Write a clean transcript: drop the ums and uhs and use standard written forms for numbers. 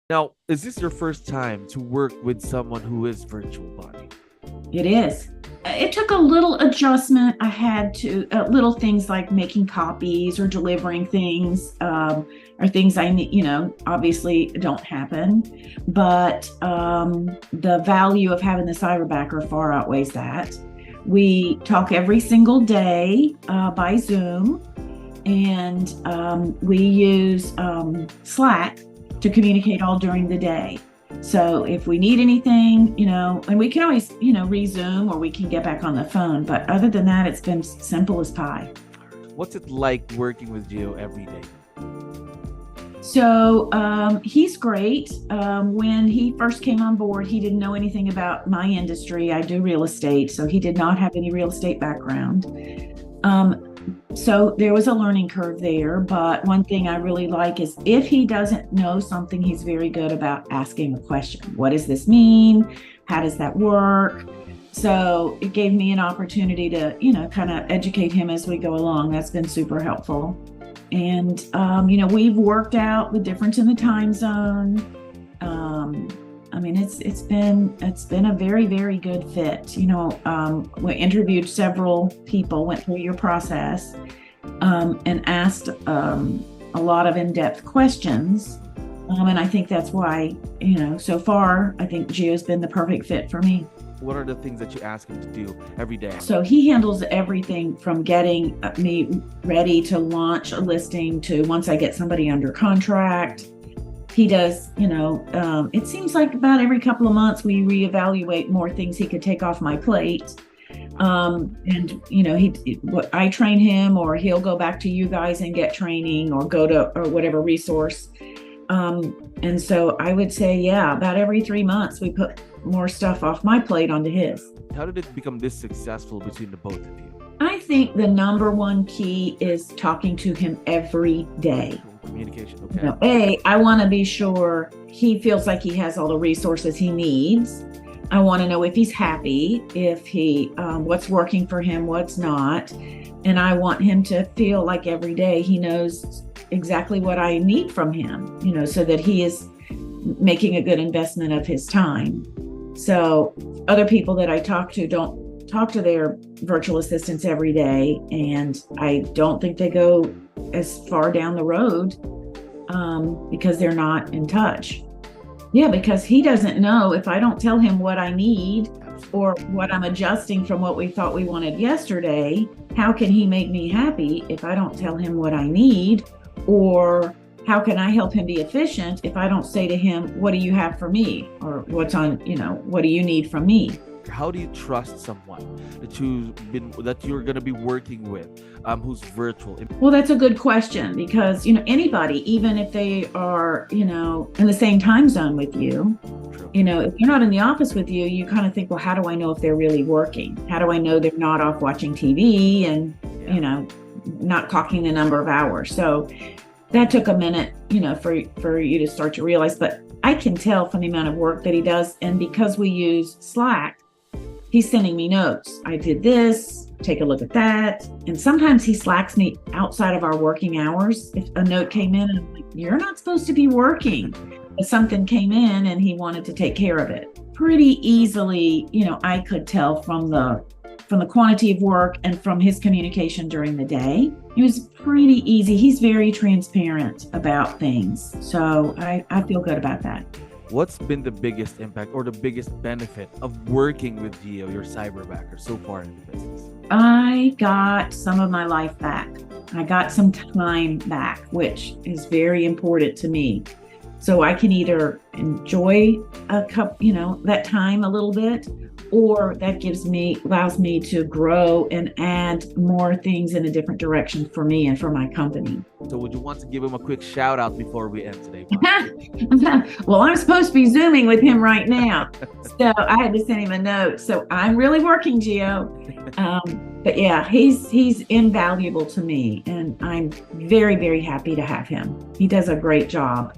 Now, is this your first time to work with someone who is virtual, Bonnie? It is. It took a little adjustment. I had to, little things like making copies or delivering things, or things I need, obviously don't happen. But the value of having the Cyberbacker far outweighs that. We talk every single day by Zoom, and we use Slack to communicate all during the day. So if we need anything, and we can always, resume, or we can get back on the phone. But other than that, it's been simple as pie. What's it like working with Gio every day? So he's great. When he first came on board, he didn't know anything about my industry. I do real estate, so he did not have any real estate background. So there was a learning curve there, but one thing I really like is if he doesn't know something, he's very good about asking a question. What does this mean? How does that work? So it gave me an opportunity to, kind of educate him as we go along. That's been super helpful. And, we've worked out the difference in the time zone. It's been a very, very good fit. We interviewed several people, went through your process, and asked a lot of in-depth questions. And I think that's why, so far, I think Gio's been the perfect fit for me. What are the things that you ask him to do every day? So he handles everything from getting me ready to launch a listing to once I get somebody under contract. He does, it seems like about every couple of months we reevaluate more things he could take off my plate. I train him, or he'll go back to you guys and get training, or go to or whatever resource. And so I would say, about every 3 months we put more stuff off my plate onto his. How did it become this successful between the both of you? I think the number one key is talking to him every day. Communication, okay. I want to be sure he feels like he has all the resources he needs. I want to know if he's happy, if he, what's working for him, what's not. And I want him to feel like every day he knows exactly what I need from him, so that he is making a good investment of his time. So other people that I talk to don't talk to their virtual assistants every day, and I don't think they go as far down the road because they're not in touch. Because he doesn't know if I don't tell him what I need or what I'm adjusting from what we thought we wanted yesterday. How can he make me happy if I don't tell him what I need? Or how can I help him be efficient if I don't say to him, what do you have for me? Or what do you need from me? How do you trust someone that you're going to be working with who's virtual? Well, that's a good question, because anybody, even if they are in the same time zone with you, True. If you're not in the office with you, you kind of think, well, how do I know if they're really working? How do I know they're not off watching TV and not clocking the number of hours? So that took a minute for you to start to realize, but I can tell from the amount of work that he does. And because we use Slack, he's sending me notes. I did this, take a look at that. And sometimes he slacks me outside of our working hours. If a note came in and I'm like, you're not supposed to be working. But something came in and he wanted to take care of it. Pretty easily, I could tell from the quantity of work and from his communication during the day. It was pretty easy. He's very transparent about things. So I feel good about that. What's been the biggest impact or the biggest benefit of working with Gio, your Cyberbacker, so far in the business? I got some of my life back. I got some time back, which is very important to me. So I can either enjoy that time a little bit, or that allows me to grow and add more things in a different direction for me and for my company. So would you want to give him a quick shout out before we end today? Well, I'm supposed to be Zooming with him right now. So I had to send him a note. So I'm really working, Gio. But yeah, he's invaluable to me, and I'm very, very happy to have him. He does a great job.